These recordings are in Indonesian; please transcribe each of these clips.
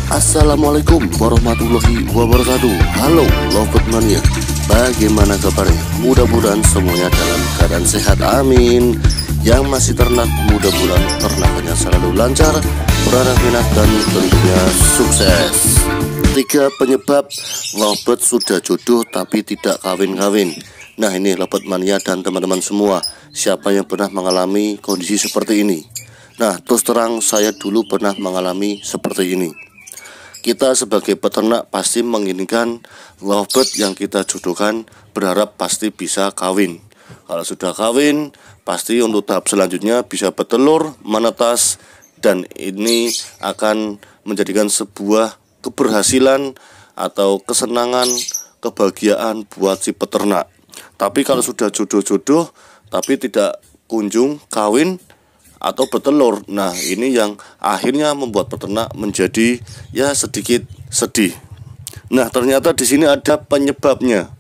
Assalamualaikum warahmatullahi wabarakatuh. Halo Lovebird Mania, bagaimana kabarnya? Mudah-mudahan semuanya dalam keadaan sehat, amin. Yang masih ternak, mudah-mudahan ternakannya selalu lancar, beranak-pinak, dan tentunya sukses. 3 penyebab Lovebird sudah jodoh tapi tidak kawin-kawin. Nah, ini Lovebird Mania dan teman-teman semua, siapa yang pernah mengalami kondisi seperti ini? Nah, terus terang saya dulu pernah mengalami seperti ini. Kita sebagai peternak pasti menginginkan lovebird yang kita jodohkan, berharap pasti bisa kawin. Kalau sudah kawin, pasti untuk tahap selanjutnya bisa bertelur, menetas, dan ini akan menjadikan sebuah keberhasilan atau kesenangan, kebahagiaan buat si peternak. Tapi kalau sudah jodoh-jodoh tapi tidak kunjung kawin atau bertelur, nah ini yang akhirnya membuat peternak menjadi ya sedikit sedih. Nah, ternyata di sini ada penyebabnya.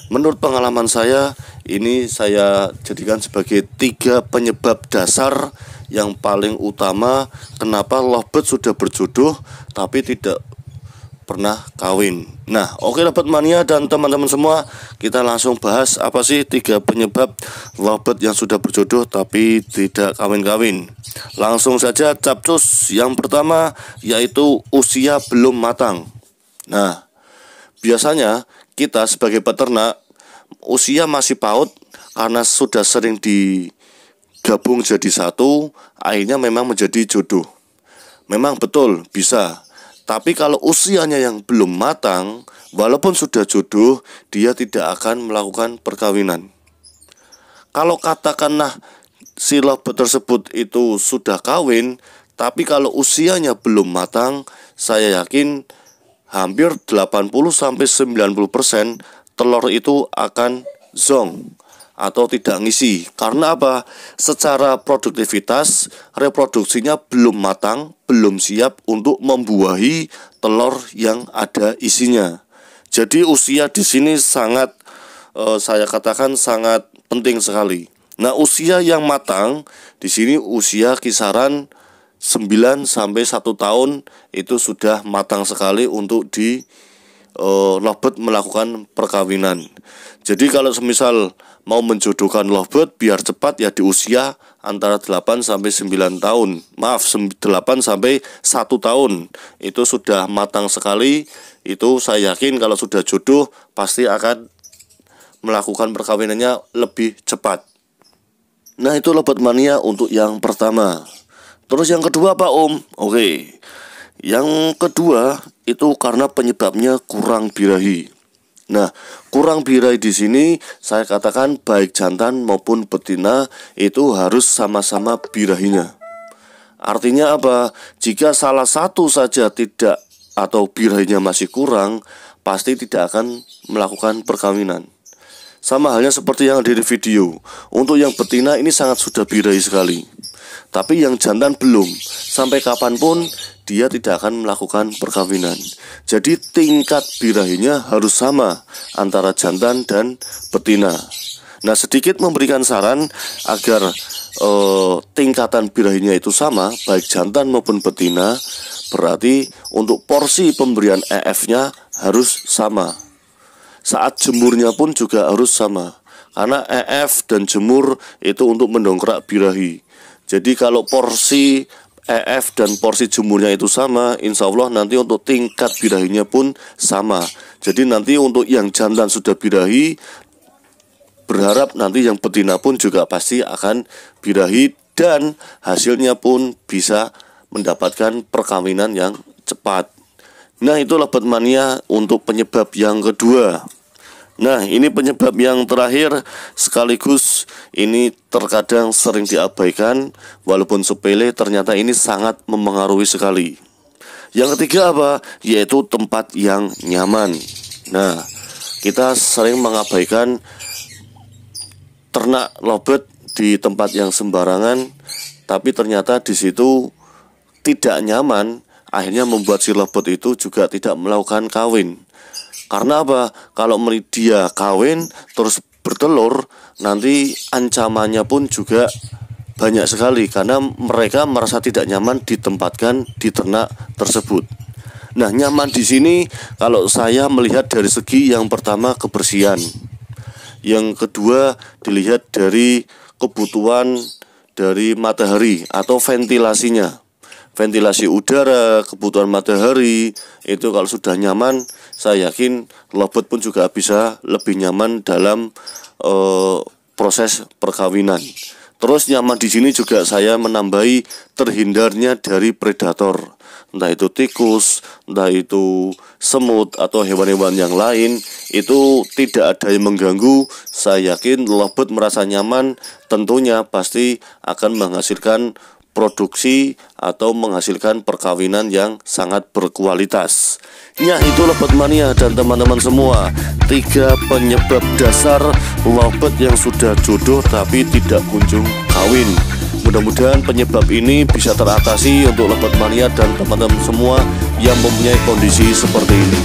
Menurut pengalaman saya, ini saya jadikan sebagai 3 penyebab dasar yang paling utama kenapa lovebird sudah berjodoh tapi tidak pernah kawin. Nah, oke Lovebird Mania dan teman-teman semua, kita langsung bahas apa sih 3 penyebab lovebird yang sudah berjodoh tapi tidak kawin-kawin. Langsung saja capcus. Yang pertama yaitu usia belum matang. Nah, biasanya kita sebagai peternak usia masih PAUD karena sudah sering digabung jadi satu, akhirnya memang menjadi jodoh. Memang betul bisa. Tapi kalau usianya yang belum matang, walaupun sudah jodoh, dia tidak akan melakukan perkawinan. Kalau katakanlah si lovebird tersebut itu sudah kawin, tapi kalau usianya belum matang, saya yakin hampir 80-90% telur itu akan zong atau tidak ngisi. Karena apa? Secara produktivitas reproduksinya belum matang, belum siap untuk membuahi telur yang ada isinya. Jadi usia di sini sangat saya katakan sangat penting sekali. Nah, usia yang matang di sini usia kisaran 9 sampai 1 tahun itu sudah matang sekali untuk di lovebird melakukan perkawinan. Jadi kalau semisal mau menjodohkan lovebird biar cepat ya di usia antara 8 sampai 9 tahun. Maaf, 8 sampai 1 tahun. Itu sudah matang sekali. Itu saya yakin kalau sudah jodoh pasti akan melakukan perkawinannya lebih cepat. Nah, itu Lovebird Mania untuk yang pertama. Terus yang kedua apa Om? Oke. Yang kedua itu karena penyebabnya kurang birahi. Nah, kurang birahi di sini saya katakan baik jantan maupun betina itu harus sama-sama birahinya. Artinya apa? Jika salah satu saja tidak atau birahinya masih kurang, pasti tidak akan melakukan perkawinan. Sama halnya seperti yang ada di video. Untuk yang betina ini sangat sudah birahi sekali. Tapi yang jantan belum. Sampai kapanpun dia tidak akan melakukan perkawinan. Jadi tingkat birahinya harus sama antara jantan dan betina. Nah, sedikit memberikan saran agar tingkatan birahinya itu sama, baik jantan maupun betina. Berarti untuk porsi pemberian EF-nya harus sama. Saat jemurnya pun juga harus sama. Karena EF dan jemur itu untuk mendongkrak birahi. Jadi kalau porsi EF dan porsi jemurnya itu sama, insya Allah nanti untuk tingkat birahinya pun sama. Jadi nanti untuk yang jantan sudah birahi, berharap nanti yang betina pun juga pasti akan birahi dan hasilnya pun bisa mendapatkan perkawinan yang cepat. Nah, itu Lovebird Mania untuk penyebab yang kedua. Nah, ini penyebab yang terakhir sekaligus ini terkadang sering diabaikan, walaupun sepele ternyata ini sangat mempengaruhi sekali. Yang ketiga apa? Yaitu tempat yang nyaman. Nah, kita sering mengabaikan ternak lovebird di tempat yang sembarangan, tapi ternyata di situ tidak nyaman, akhirnya membuat si lovebird itu juga tidak melakukan kawin. Karena apa? Kalau dia kawin terus bertelur, nanti ancamannya pun juga banyak sekali karena mereka merasa tidak nyaman ditempatkan di ternak tersebut. Nah, nyaman di sini kalau saya melihat dari segi yang pertama kebersihan, yang kedua dilihat dari kebutuhan dari matahari atau ventilasinya, ventilasi udara, kebutuhan matahari itu kalau sudah nyaman, saya yakin lovebird pun juga bisa lebih nyaman dalam proses perkawinan. Terus nyaman di sini juga saya menambahi terhindarnya dari predator, entah itu tikus, entah itu semut atau hewan-hewan yang lain, itu tidak ada yang mengganggu. Saya yakin lovebird merasa nyaman, tentunya pasti akan menghasilkan produksi atau menghasilkan perkawinan yang sangat berkualitas. Ya, itu lovebird mania dan teman-teman semua, 3 penyebab dasar lovebird yang sudah jodoh tapi tidak kunjung kawin. Mudah-mudahan penyebab ini bisa teratasi untuk lovebird mania dan teman-teman semua yang mempunyai kondisi seperti ini.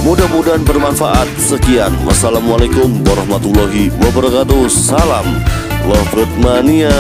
Mudah-mudahan bermanfaat. Sekian, wassalamualaikum warahmatullahi wabarakatuh. Salam lovebird mania.